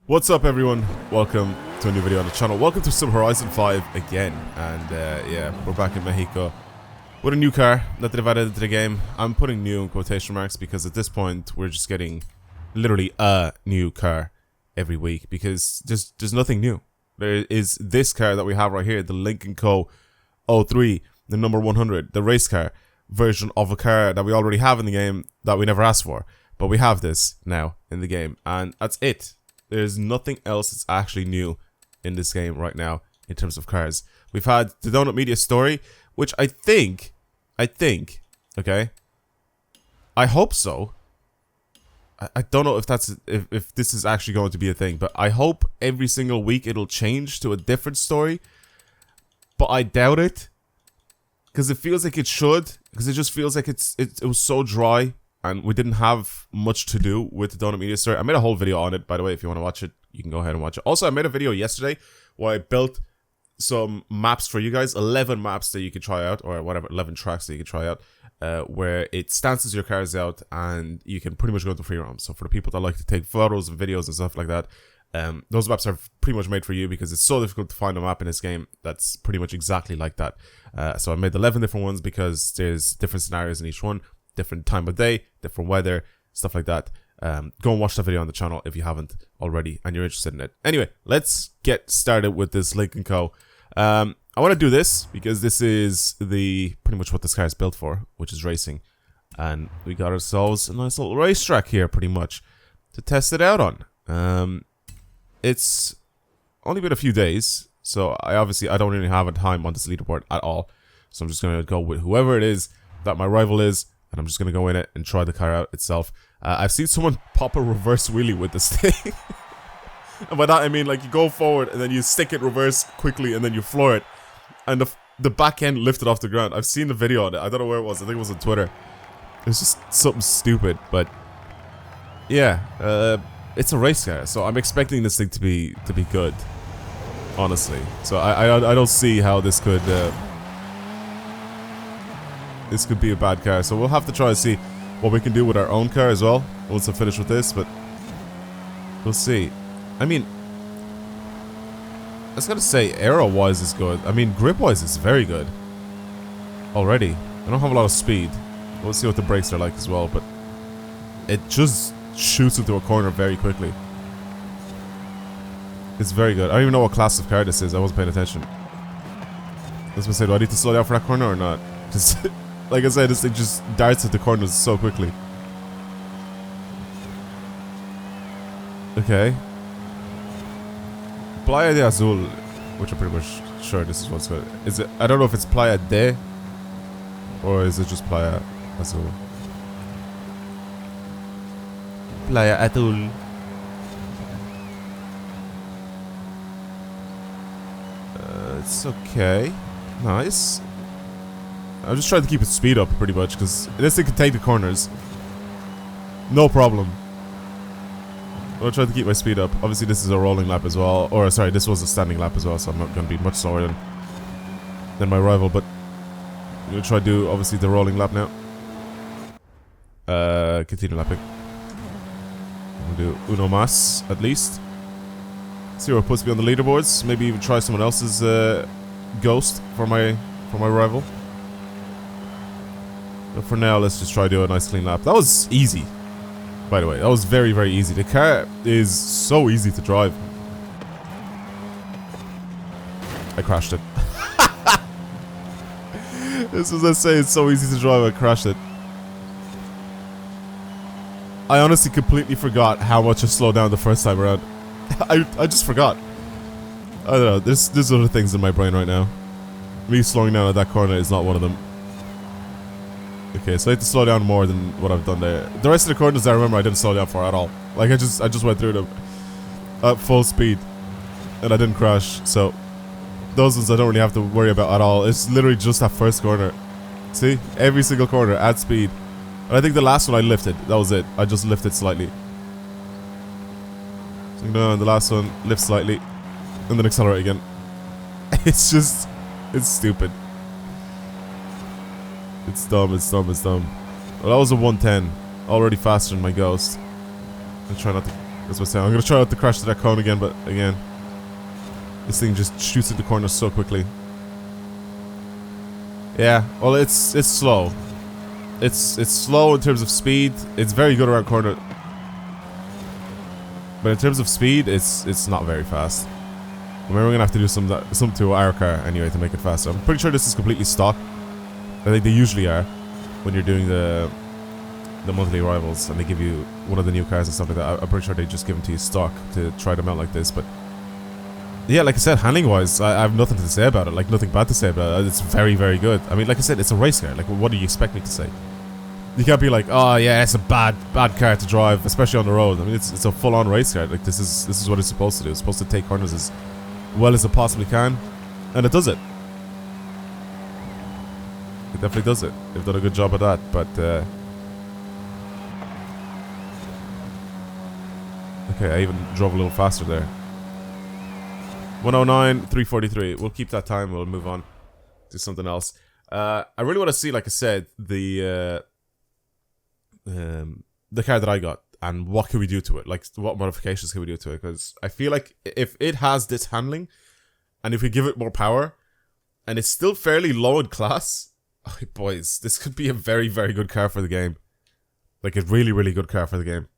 What's up, everyone? Welcome to a new video on the channel. Welcome to some Horizon 5 again. And yeah, we're back in Mexico with a new car that they've added into the game. I'm putting new in quotation marks because at this point we're just getting literally a new car every week because there's nothing new. There is this car that we have right here, the Lincoln Co. 03, the number 100, the race car version of a car that we already have in the game that we never asked for. But we have this now in the game, and that's it. There's nothing else that's actually new in this game right now in terms of cars. We've had the Donut Media story, which I think, okay, I hope so. I don't know if that's if this is actually going to be a thing, but I hope every single week it'll change to a different story. But I doubt it, because it feels like it should, because it just feels like it was so dry. And we didn't have much to do with the Donut Media story. I made a whole video on it, by the way. If you want to watch it, you can go ahead and watch it. Also, I made a video yesterday where I built some maps for you guys. 11 maps that you can try out, or whatever, 11 tracks that you can try out, where it stances your cars out and you can pretty much go to free roam. So for the people that like to take photos and videos and stuff like that, those maps are pretty much made for you because it's so difficult to find a map in this game that's pretty much exactly like that. So I made 11 different ones because there's different scenarios in each one. Different time of day, different weather, stuff like that. Go and watch the video on the channel if you haven't already and you're interested in it. Anyway, let's get started with this Lincoln Co. I want to do this because this is pretty much what this car is built for, which is racing. And we got ourselves a nice little racetrack here pretty much to test it out on. It's only been a few days, so I don't really have a time on this leaderboard at all. So I'm just going to go with whoever it is that my rival is. And I'm just going to go in it and try the car out itself. I've seen someone pop a reverse wheelie with this thing. And by that I mean, like, you go forward and then you stick it reverse quickly and then you floor it. And the back end lifted off the ground. I've seen the video on it. I don't know where it was. I think it was on Twitter. It was just something stupid. But yeah, it's a race car. So I'm expecting this thing to be good. Honestly. So I don't see how this could... This could be a bad car, so we'll have to try to see what we can do with our own car as well once I finish with this, but we'll see. I mean, I was gonna say aero-wise is good. I mean, grip-wise is very good already. I don't have a lot of speed. We'll see what the brakes are like as well, but it just shoots into a corner very quickly. It's very good. I don't even know what class of car this is. I wasn't paying attention. I was gonna say, do I need to slow down for that corner or not? Just... Like I said, this thing just darts at the corners so quickly. Okay. Playa de Azul, which I'm pretty much sure this is what's good. Is it? I don't know if it's Playa de, or is it just Playa Azul? Playa Azul. It's okay. Nice. I'm just trying to keep its speed up pretty much because this thing can take the corners. No problem. I'll try to keep my speed up. Obviously this is a rolling lap as well. Or sorry, this was a standing lap as well, so I'm not going to be much slower than my rival, but I'm going to try to do obviously the rolling lap now. Continue lapping. We'll do uno mas at least. See where we're supposed to be on the leaderboards. Maybe even try someone else's ghost for my rival. But for now, let's just try to do a nice clean lap. That was easy, by the way. That was very, very easy. The car is so easy to drive. I crashed it. This was, let's say, it's so easy to drive. I crashed it. I honestly completely forgot how much I slowed down the first time around. I just forgot. I don't know. There's other things in my brain right now. Me slowing down at that corner is not one of them. Okay, so I have to slow down more than what I've done there. The rest of the corners I remember I didn't slow down for at all. Like I just went through them at full speed and I didn't crash. So those ones I don't really have to worry about at all. It's literally just that first corner. See? Every single corner at speed. And I think the last one I lifted. That was it. I just lifted slightly. So no, the last one lift slightly and then accelerate again. It's just, it's stupid. It's dumb, it's dumb. Well, that was a 110. Already faster than my Ghost. I try not to That's what I'm saying. I'm gonna try out the crash to that cone again, but again, this thing just shoots at the corner so quickly. Yeah, well, it's slow. It's slow in terms of speed. It's very good around corner, but in terms of speed, it's not very fast. Remember, we're gonna have to do some to our car anyway to make it faster. I'm pretty sure this is completely stock. I think they usually are when you're doing the monthly rivals and they give you one of the new cars and stuff like that. I'm pretty sure they just give them to you stock to try them out like this. But yeah, like I said, handling wise, I have nothing to say about it. Like, nothing bad to say about it. It's very, very good. I mean, like I said, it's a race car. Like, what do you expect me to say? You can't be like, oh yeah, it's a bad car to drive, especially on the road. I mean, it's a full on race car. Like, this is what it's supposed to do. It's supposed to take corners as well as it possibly can, and it does it. It definitely does it. They've done a good job of that, but okay, I even drove a little faster there. 109, 343. We'll keep that time. We'll move on to something else. I really want to see, like I said, the car that I got, and what can we do to it? Like, what modifications can we do to it? Because I feel like if it has this handling, and if we give it more power, and it's still fairly low in class, oh, boys, this could be a very, very good car for the game. Like, a really, really good car for the game.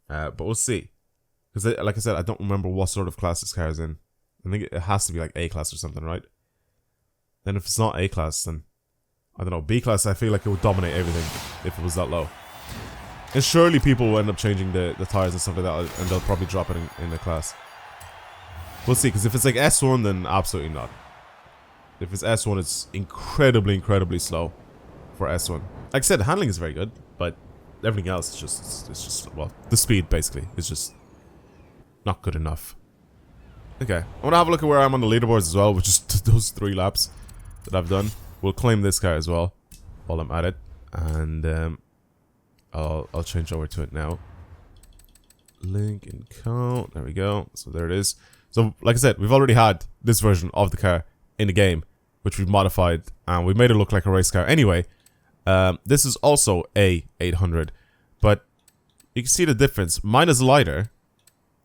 But we'll see. Because, like I said, I don't remember what sort of class this car is in. I think it has to be like A class or something, right? Then if it's not A class, then I don't know. B class, I feel like it would dominate everything if it was that low. And surely people will end up changing the tires and stuff like that, and they'll probably drop it in the class. We'll see, because if it's like S1, then absolutely not. If it's S1, it's incredibly, incredibly slow for S1. Like I said, the handling is very good, but everything else is just, well, the speed basically is just not good enough. Okay, I want to have a look at where I'm on the leaderboards as well, which is those 3 laps that I've done. We'll claim this car as well while I'm at it, and I'll change over to it now. Link and count. There we go. So there it is. So like I said, we've already had this version of the car in the game, which we've modified, and we made it look like a race car. Anyway, this is also a 800, but you can see the difference. Mine is lighter.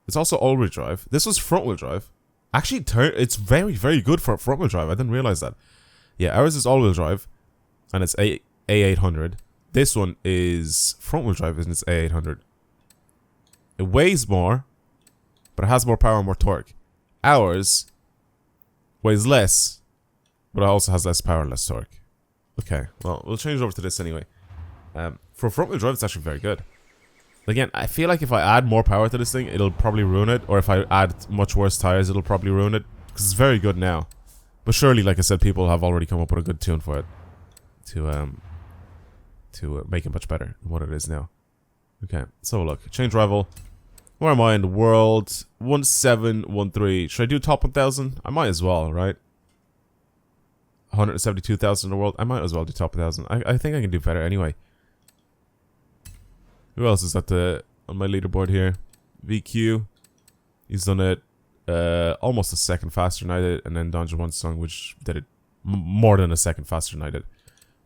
It's also all-wheel drive. This was front-wheel drive. Actually, it's very, very good for front-wheel drive. I didn't realize that. Yeah, ours is all-wheel drive, and it's A800. This one is front-wheel drive, and it's A800. It weighs more, but it has more power and more torque. Ours weighs less, but it also has less power and less torque. Okay, well, we'll change over to this anyway. For front-wheel drive, it's actually very good. Again, I feel like if I add more power to this thing, it'll probably ruin it. Or if I add much worse tires, it'll probably ruin it. Because it's very good now. But surely, like I said, people have already come up with a good tune for it. To make it much better than what it is now. Okay, so look. Change rival. Where am I in the world? 1713. Should I do top 1000? I might as well, right? 172,000 in the world. I might as well do top 1000. I think I can do better anyway. Who else is on my leaderboard here? VQ. He's done it almost a second faster than I did, and then Donja One Song, which did it more than a second faster than I did.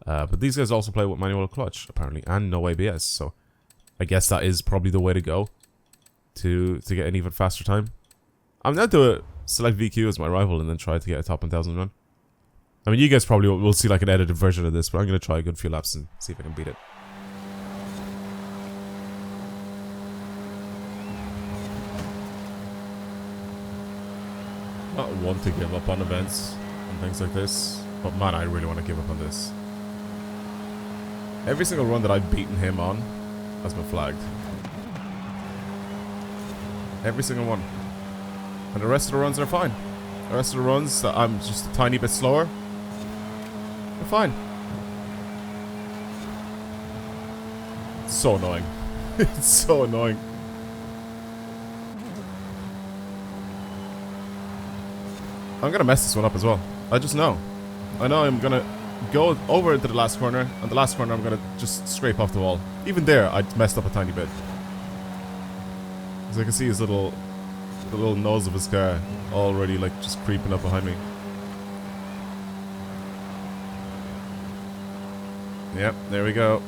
But these guys also play with manual clutch, apparently, and no ABS, so I guess that is probably the way to go to get an even faster time. I'm going to select VQ as my rival and then try to get a top 1000 run. I mean, you guys probably will see like an edited version of this, but I'm going to try a good few laps and see if I can beat it. Not want to give up on events and things like this, but man, I really want to give up on this. Every single run that I've beaten him on has been flagged. Every single one. And the rest of the runs are fine. The rest of the runs that I'm just a tiny bit slower, they're fine. It's so annoying. It's so annoying. I'm gonna mess this one up as well. I just know. I know I'm gonna go over into the last corner, and the last corner I'm gonna just scrape off the wall. Even there, I messed up a tiny bit. As I can see the little nose of his car already like just creeping up behind me. Yep, there we go.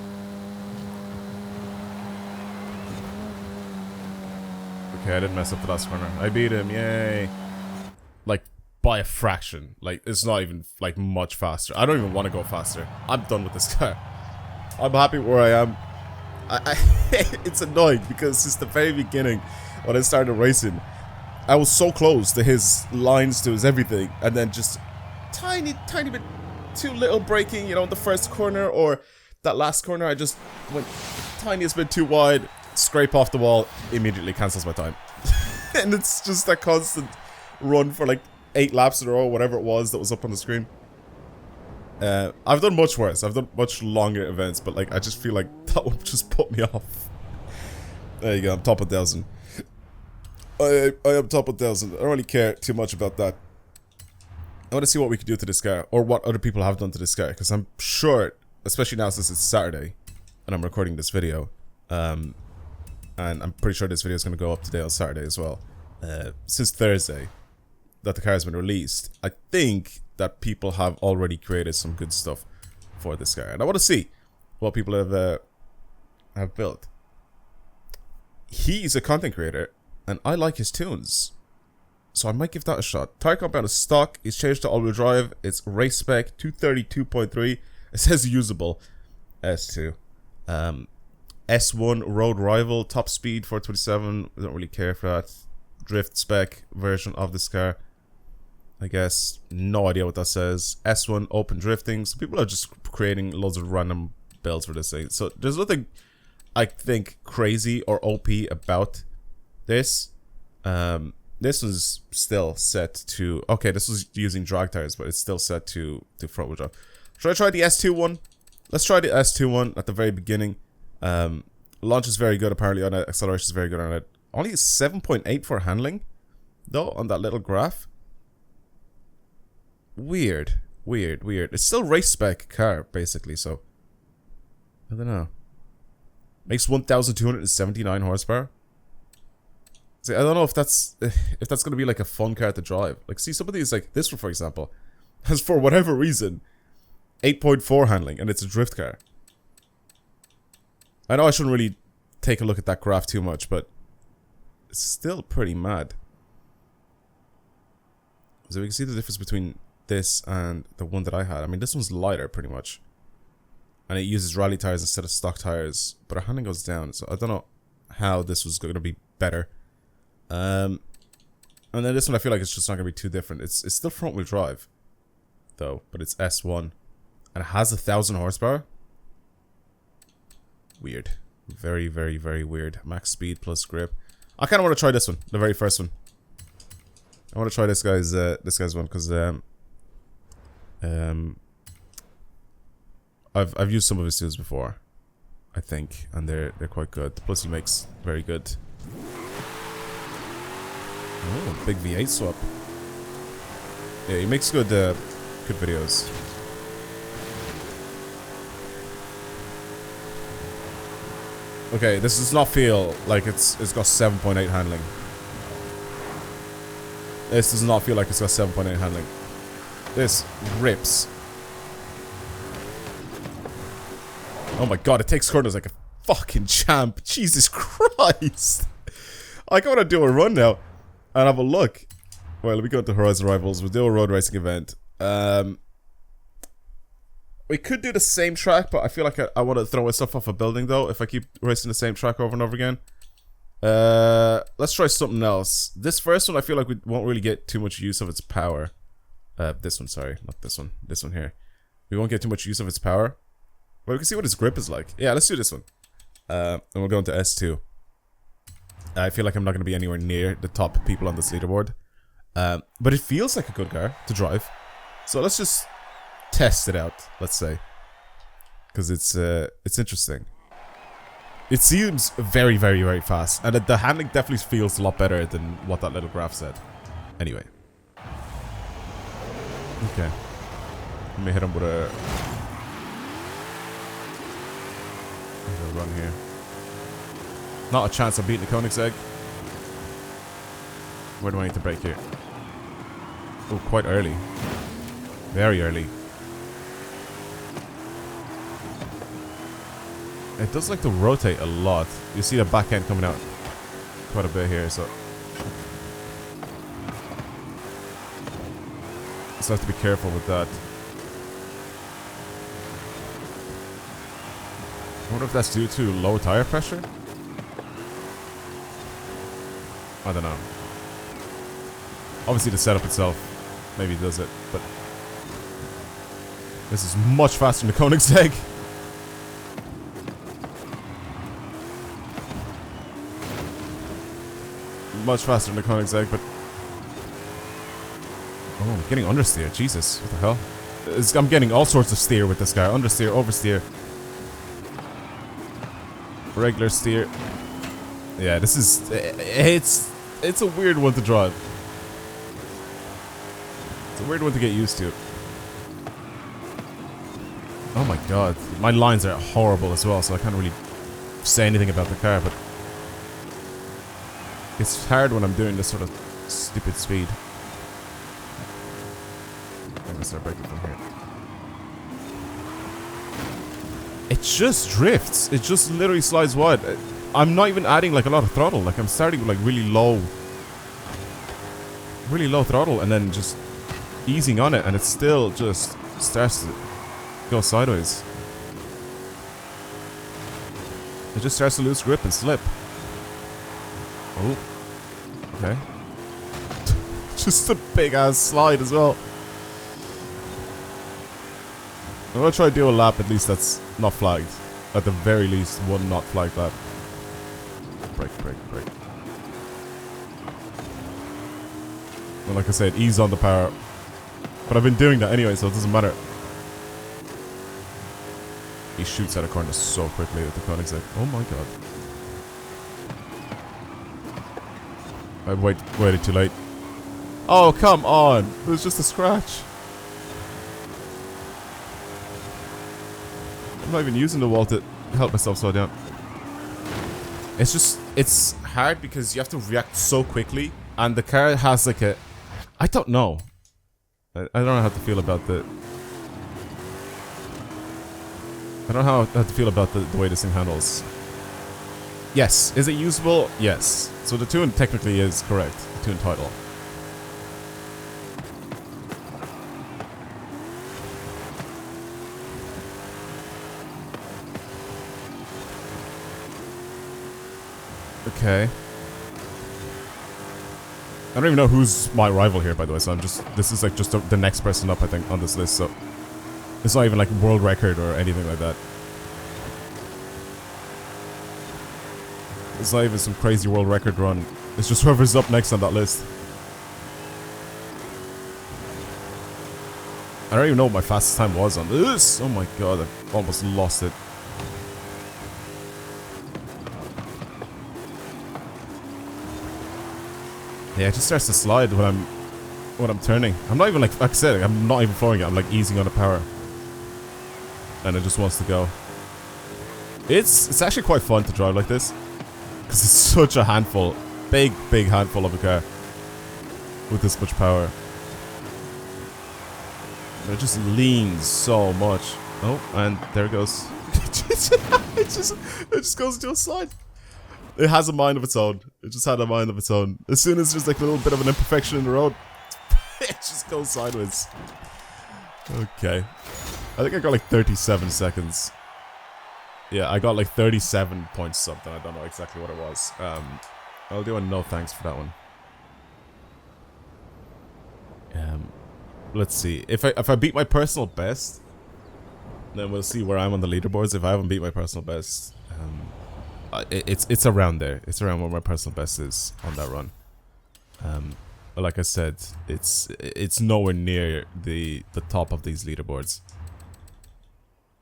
Okay, I didn't mess up the last corner. I beat him, yay. Like, by a fraction. Like, it's not even, like, much faster. I don't even want to go faster. I'm done with this car. I'm happy where I am. It's annoying because since the very beginning, when I started racing, I was so close to his lines, to his everything, and then just tiny bit too little braking, you know, in the first corner, or that last corner, I just went tiniest bit too wide, scrape off the wall, immediately cancels my time. And it's just a constant run for like 8 laps in a row, whatever it was that was up on the screen. I've done much worse. I've done much longer events, but like I just feel like that one just put me off. There you go. I'm top 1,000. I am top 1,000. I don't really care too much about that. I want to see what we can do to this car, or what other people have done to this car, because I'm sure, especially now since it's Saturday, and I'm recording this video, and I'm pretty sure this video is going to go up today on Saturday as well. Since Thursday, that the car has been released, I think that people have already created some good stuff for this car, and I want to see what people have built. He's a content creator, and I like his tunes, so I might give that a shot. Tire compound is stock. It's changed to all-wheel drive. It's race spec 232.3. It says usable. S2. S1 road rival, top speed 427. I don't really care for that. Drift spec version of this car. I guess no idea what that says. S1 open drifting. So people are just creating loads of random builds for this thing. So there's nothing, I think, crazy or OP about this. This was still set to, okay, this was using drag tires, but it's still set to front wheel drive. Should I try the S2 one? Let's try the S2 one at the very beginning. Launch is very good apparently on it. Acceleration is very good on it. Only 7.8 for handling, though, on that little graph. Weird. It's still race spec car, basically, so I don't know. Makes 1,279 horsepower. See, I don't know if that's gonna be like a fun car to drive. Like, see, some of these, like this one, for example, has, for whatever reason, 8.4 handling, and it's a drift car. I know I shouldn't really take a look at that graph too much, but it's still pretty mad. So we can see the difference between this and the one that I had. I mean, this one's lighter, pretty much. And it uses rally tires instead of stock tires, but our handling goes down, so I don't know how this was going to be better. And then this one, I feel like it's just not going to be too different. It's still front wheel drive, though, but it's S1. And it has 1,000 horsepower. Weird. Very weird. Max speed plus grip. I kind of want to try this one, the very first one. I want to try this guy's one, because I've used some of his tools before, I think, and they're quite good. Plus he makes very good. Oh, big V8 swap. Yeah, he makes good videos. Okay, this does not feel like it's got 7.8 handling. This does not feel like it's got 7.8 handling. This rips. Oh my god, it takes corners like a fucking champ. Jesus Christ. I gotta do a run now and have a look. Well, let me go into Horizon Rivals. We'll do a road racing event. We could do the same track, but I feel like I want to throw myself off a building, though, if I keep racing the same track over and over again. Let's try something else. This first one, I feel like we won't really get too much use of its power. This one, sorry. Not this one. This one here. We won't get too much use of its power. But we can see what his grip is like. Yeah, let's do this one. And we'll go into S2. I feel like I'm not going to be anywhere near the top people on this leaderboard. But it feels like a good car to drive. So let's just test it out, let's say. Because it's interesting. It seems very fast. And the handling definitely feels a lot better than what that little graph said. Anyway. Okay. Let me hit him with a run here. Not a chance of beating the Koenigsegg. Where do I need to brake here? Oh, quite early. Very early. It does like to rotate a lot. You see the back end coming out quite a bit here, so have to be careful with that. I wonder if that's due to low tire pressure? I don't know. Obviously the setup itself maybe does it, but this is much faster than the Koenigsegg. Much faster than the Koenigsegg, but oh, I'm getting understeer. Jesus, what the hell? I'm getting all sorts of steer with this car. Understeer, oversteer, regular steer. Yeah, this is it's a weird one to drive. It's a weird one to get used to. Oh my god, my lines are horrible as well, so I can't really say anything about the car, but it's hard when I'm doing this sort of stupid speed. I'm gonna start braking from here. It just drifts. It just literally slides wide. I'm not even adding like a lot of throttle. Like I'm starting with like really low throttle and then just easing on it, and it still just starts to go sideways. It just starts to lose grip and slip. Oh, okay. Just a big ass slide as well. I'm gonna try to do a lap at least that's not flagged. At the very least, one not flagged lap. Brake, brake, brake. Well, like I said, ease on the power. But I've been doing that anyway, so it doesn't matter. He shoots out of corners so quickly with the Koenigsegg. Oh my god. I waited too late. Oh, come on. It was just a scratch. I'm not even using the wall to help myself slow down. It's hard because you have to react so quickly. And the car has like a... I don't know. I don't know how to feel about the... I don't know how to feel about the way this thing handles. Yes. Is it usable? Yes. So the tune technically is correct. The tune title. Okay. I don't even know who's my rival here, by the way, so I'm just... This is like just the next person up, I think, on this list, so... It's not even like world record or anything like that. It's not even some crazy world record run. It's just whoever's up next on that list. I don't even know what my fastest time was on this. Oh my god, I've almost lost it. Yeah, it just starts to slide when I'm turning. I'm not even like I said, I'm not even flowing it. I'm like easing on the power. And it just wants to go. It's actually quite fun to drive like this. Because it's such a handful. Big handful of a car. With this much power. And it just leans so much. Oh, and there it goes. it just goes into a slide. It has a mind of its own. It just had a mind of its own. As soon as there's like a little bit of an imperfection in the road, it just goes sideways. Okay. I think I got like 37 seconds. Yeah, I got like 37 points something. I don't know exactly what it was. I'll do a no thanks for that one. Let's see. If I beat my personal best, then we'll see where I'm on the leaderboards. If I haven't beat my personal best, it's around there. It's around where my personal best is on that run. But like I said, it's nowhere near the top of these leaderboards.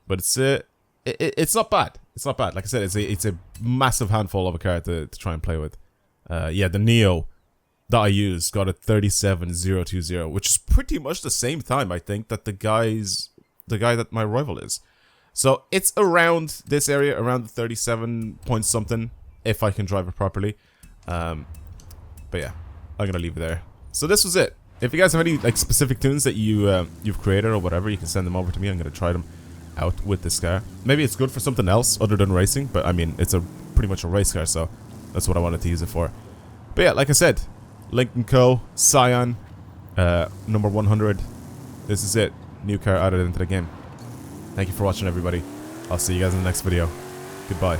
But it's not bad. It's not bad. Like I said, it's a massive handful of a car to try and play with. Yeah, the Neo that I used got a 37.020, which is pretty much the same time I think that the guy that my rival is. So it's around this area, around the 37 point something, if I can drive it properly. But yeah, I'm gonna leave it there. So this was it. If you guys have any like specific tunes that you've created or whatever, you can send them over to me. I'm gonna try them out with this car. Maybe it's good for something else other than racing, but I mean, it's pretty much a race car, so that's what I wanted to use it for. But yeah, like I said, Lincoln Co. Scion, number 100. This is it. New car added into the game. Thank you for watching, everybody. I'll see you guys in the next video. Goodbye.